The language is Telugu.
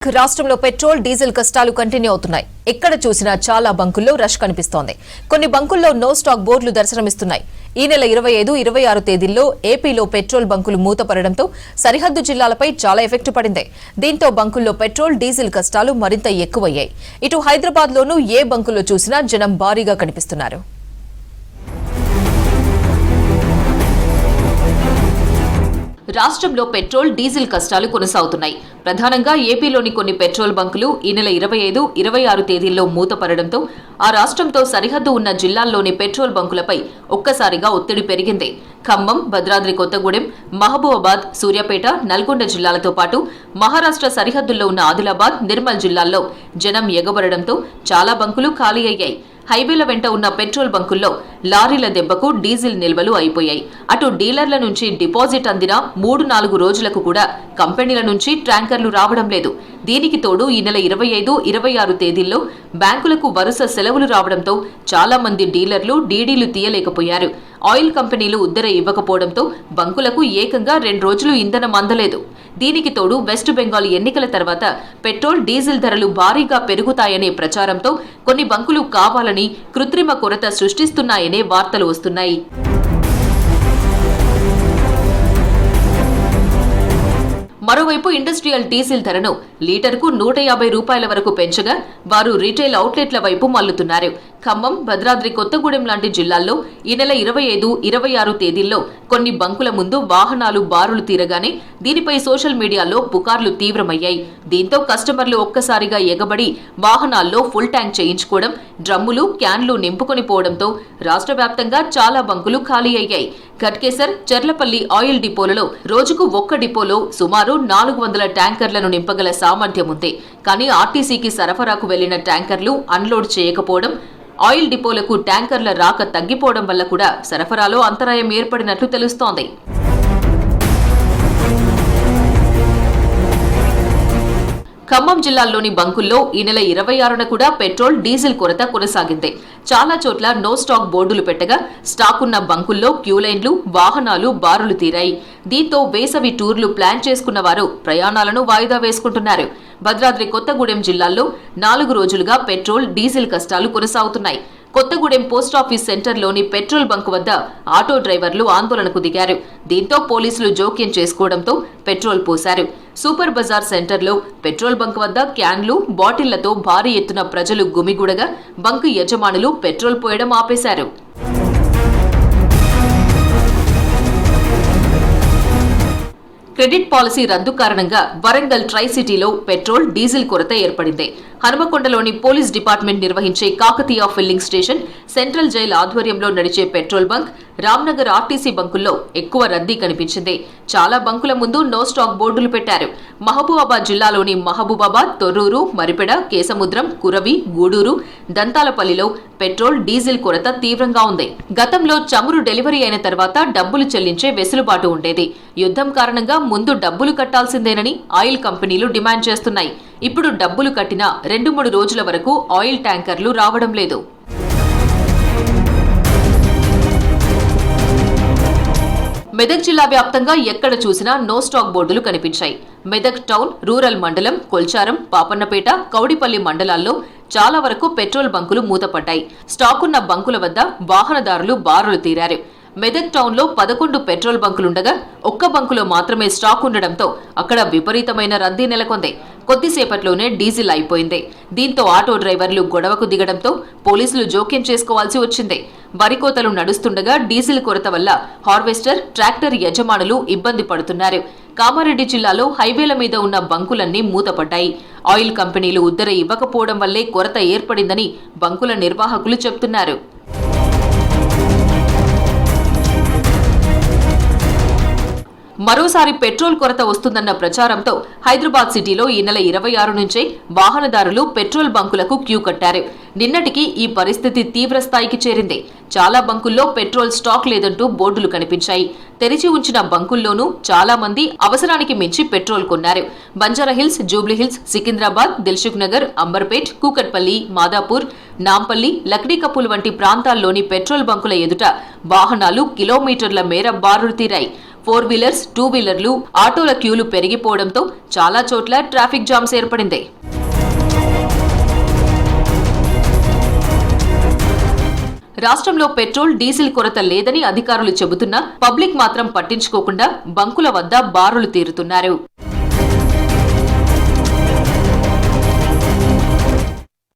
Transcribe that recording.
రాష్ట్రంలో పెట్రోల్ డీజిల్ కష్టాలు కంటిన్యూ అవుతున్నాయి. ఎక్కడ చూసినా చాలా బంకుల్లో రష్ కనిపిస్తోంది. కొన్ని బంకుల్లో నో స్టాక్ బోర్డులు దర్శనమిస్తున్నాయి. ఈ నెల 25, 26 తేదీల్లో ఏపీలో పెట్రోల్ బంకులు మూతపడడంతో సరిహద్దు జిల్లాలపై చాలా ఎఫెక్ట్ పడింది. దీంతో బంకుల్లో పెట్రోల్ డీజిల్ కష్టాలు మరింత ఎక్కువయ్యాయి. ఇటు హైదరాబాద్ లోనూ ఏ బంకుల్లో చూసినా జనం భారీగా కనిపిస్తున్నారు. రాష్ట్రంలో పెట్రోల్ డీజిల్ కష్టాలు కొనసాగుతున్నాయి. ప్రధానంగా ఏపీలోని కొన్ని పెట్రోల్ బంకులు ఈ నెల 25, 26 తేదీల్లో మూతపడడంతో ఆ రాష్ట్రంతో సరిహద్దు ఉన్న జిల్లాల్లోని పెట్రోల్ బంకులపై ఒక్కసారిగా ఒత్తిడి పెరిగింది. ఖమ్మం, భద్రాద్రి కొత్తగూడెం, మహబూబాబాద్, సూర్యాపేట, నల్గొండ జిల్లాలతో పాటు మహారాష్ట్ర సరిహద్దుల్లో ఉన్న ఆదిలాబాద్, నిర్మల్ జిల్లాల్లో జనం ఎగబడడంతో చాలా బంకులు ఖాళీ అయ్యాయి. హైవేల వెంట ఉన్న పెట్రోల్ బంకుల్లో లారీల దెబ్బకు డీజిల్ నిల్వలు అయిపోయాయి. అటు డీలర్ల నుంచి డిపాజిట్ అందిన 3-4 రోజులకు కూడా కంపెనీల నుంచి ట్యాంకర్లు రావడం లేదు. దీనికి తోడు ఈ నెల 25, 26 తేదీల్లో బ్యాంకులకు వరుస సెలవులు రావడంతో చాలా మంది డీలర్లు డీడీలు తీయలేకపోయారు. ఆయిల్ కంపెనీలు ఉద్దర ఇవ్వకపోవడంతో బంకులకు ఏకంగా 2 రోజులు ఇంధనం అందలేదు. దీనికి తోడు వెస్ట్ బెంగాల్ ఎన్నికల తర్వాత పెట్రోల్, డీజిల్ ధరలు భారీగా పెరుగుతాయనే ప్రచారంతో కొన్ని బంకులు కావాలని కృత్రిమ కొరత సృష్టిస్తున్నాయనే వార్తలు వస్తున్నాయి. మరోవైపు ఇండస్ట్రియల్ డీజిల్ ధరను లీటర్కు 150 రూపాయల వరకు పెంచగా వారు రీటైల్ అవుట్లెట్ల వైపు మళ్లుతున్నారు. ఖమ్మం, భద్రాద్రి కొత్తగూడెం లాంటి జిల్లాల్లో ఈ నెల 25, 26 తేదీల్లో కొన్ని బంకుల ముందు వాహనాలు బారులు తీరగానే దీనిపై సోషల్ మీడియాలో పుకార్లు తీవ్రమయ్యాయి. దీంతో కస్టమర్లు ఒక్కసారిగా ఎగబడి వాహనాల్లో ఫుల్ ట్యాంక్ చేయించుకోవడం, డ్రమ్ములు, క్యాన్లు నింపుకొని పోవడంతో రాష్ట్ర వ్యాప్తంగా చాలా బంకులు ఖాళీ అయ్యాయి. ఘట్కేసర్, చెర్లపల్లి ఆయిల్ డిపోలలో రోజుకు ఒక్క డిపోలో సుమారు 400 ట్యాంకర్లను నింపగల సామర్థ్యం ఉంది. కానీ ఆర్టీసీకి సరఫరాకు వెళ్లిన ట్యాంకర్లు అన్లోడ్ చేయకపోవడం, ఆయిల్ డిపోలకు ట్యాంకర్ల రాక తగ్గిపోవడం వల్ల కూడా సరఫరాలో అంతరాయం ఏర్పడినట్లు తెలుస్తోంది. ఖమ్మం జిల్లాలోని బంకుల్లో ఈ నెల 26న కూడా పెట్రోల్, డీజిల్ కొరత కొనసాగింది. చాలా చోట్ల నో స్టాక్ బోర్డులు పెట్టగా స్టాక్ ఉన్న బంకుల్లో క్యూలైన్లు, వాహనాలు బారులు తీరాయి. దీంతో వేసవి టూర్లు ప్లాన్ చేసుకున్న వారు ప్రయాణాలను వాయిదా వేసుకుంటున్నారు. భద్రాద్రి కొత్తగూడెం జిల్లాల్లో 4 రోజులుగా పెట్రోల్, డీజిల్ కష్టాలు కొనసాగుతున్నాయి. కొత్తగూడెం పోస్టాఫీస్ సెంటర్లోని పెట్రోల్ బంకు వద్ద ఆటో డ్రైవర్లు ఆందోళనకు దిగారు. దీంతో పోలీసులు జోక్యం చేసుకోవడంతో పెట్రోల్ పోశారు. సూపర్ బజార్ సెంటర్లో పెట్రోల్ బంక్ వద్ద క్యాన్లు, బాటిళ్లతో భారీ ఎత్తున ప్రజలు గుమిగూడగా బంకు యజమానులు పెట్రోల్ పోయడం ఆపేశారు. క్రెడిట్ పాలసీ రద్దు కారణంగా వరంగల్ ట్రై సిటీలో పెట్రోల్, డీజిల్ కొరత ఏర్పడింది. హనుమకొండలోని పోలీస్ డిపార్ట్మెంట్ నిర్వహించే Kakatiya filling station, central jail ఆధ్వర్యంలో నడిచే పెట్రోల్ బంక్, రామ్నగర్ ఆర్టీసీ బంకుల్లో ఎక్కువ రద్దీ కనిపించింది. చాలా బంకుల ముందు నో స్టాక్ బోర్డులు పెట్టారు. మహబూబాబాద్ జిల్లాలోని మహబూబాబాద్, తొర్రూరు, మరిపెడ, కేసముద్రం, కురవి, గూడూరు, దంతాలపల్లిలో పెట్రోల్, డీజిల్ కొరత తీవ్రంగా ఉంది. గతంలో చమురు డెలివరీ అయిన తర్వాత డబ్బులు చెల్లించే వెసులుబాటు ఉండేది. యుద్ధం కారణంగా ముందు డబ్బులు కట్టాల్సిందేనని ఆయిల్ కంపెనీలు డిమాండ్ చేస్తున్నాయి. ఇప్పుడు డబ్బులు కట్టినా 2-3 రోజుల వరకు ఆయిల్ ట్యాంకర్లు రావడం లేదు. మెదక్ జిల్లా వ్యాప్తంగా ఎక్కడ చూసినా నో స్టాక్ బోర్డులు కనిపించాయి. మెదక్ టౌన్, రూరల్ మండలం, కొల్చారం, పాపన్నపేట, కౌడిపల్లి మండలాల్లో చాలా వరకు పెట్రోల్ బంకులు మూతపడ్డాయి. స్టాకున్న బంకుల వద్ద వాహనదారులు బారులు తీరారు. మెదక్ టౌన్ లో 11 పెట్రోల్ బంకులుండగా ఒక్క బంకులో మాత్రమే స్టాక్ ఉండడంతో అక్కడ విపరీతమైన రద్దీ నెలకొంది. కొద్దిసేపట్లోనే డీజిల్ అయిపోయింది. దీంతో ఆటో డ్రైవర్లు గొడవకు దిగడంతో పోలీసులు జోక్యం చేసుకోవాల్సి వచ్చింది. వరికోతలు నడుస్తుండగా డీజిల్ కొరత వల్ల హార్వెస్టర్, ట్రాక్టర్ యజమానులు ఇబ్బంది పడుతున్నారు. కామారెడ్డి జిల్లాలో హైవేల మీద ఉన్న బంకులన్నీ మూతపడ్డాయి. ఆయిల్ కంపెనీలు ఉద్దర ఇవ్వకపోవడం వల్లే కొరత ఏర్పడిందని బంకుల నిర్వాహకులు చెబుతున్నారు. మరోసారి పెట్రోల్ కొరత వస్తుందన్న ప్రచారంతో హైదరాబాద్ సిటీలో ఈ నెల 26 నుంచే వాహనదారులు పెట్రోల్ బంకులకు క్యూ కట్టారు. నిన్నటికి ఈ పరిస్థితి తీవ్రస్థాయికి చేరింది. చాలా బంకుల్లో పెట్రోల్ స్టాక్ లేదంటూ బోర్డులు కనిపించాయి. తెరిచి ఉంచిన బంకుల్లోనూ చాలా మంది అవసరానికి మించి పెట్రోల్ కొన్నారు. బంజారాహిల్స్, జూబ్లీహిల్స్, సికింద్రాబాద్, దిల్సుఖ్ నగర్, అంబర్పేట్, కూకట్పల్లి, మాదాపూర్, నాంపల్లి, లక్డీకపూల్ వంటి ప్రాంతాల్లోని పెట్రోల్ బంకుల ఎదుట వాహనాలు కిలోమీటర్ల మేర బారులు తీరాయి. 4 వీలర్స్, 2 వీలర్లు, ఆటోల క్యూలు పెరిగిపోవడంతో చాలా చోట్ల ట్రాఫిక్ జామ్స్ ఏర్పడింది. రాష్ట్రంలో పెట్రోల్, డీజిల్ కొరత లేదని అధికారులు చెబుతున్నా పబ్లిక్ మాత్రం పట్టించుకోకుండా బంకుల వద్ద బారులు తీరుతున్నారు.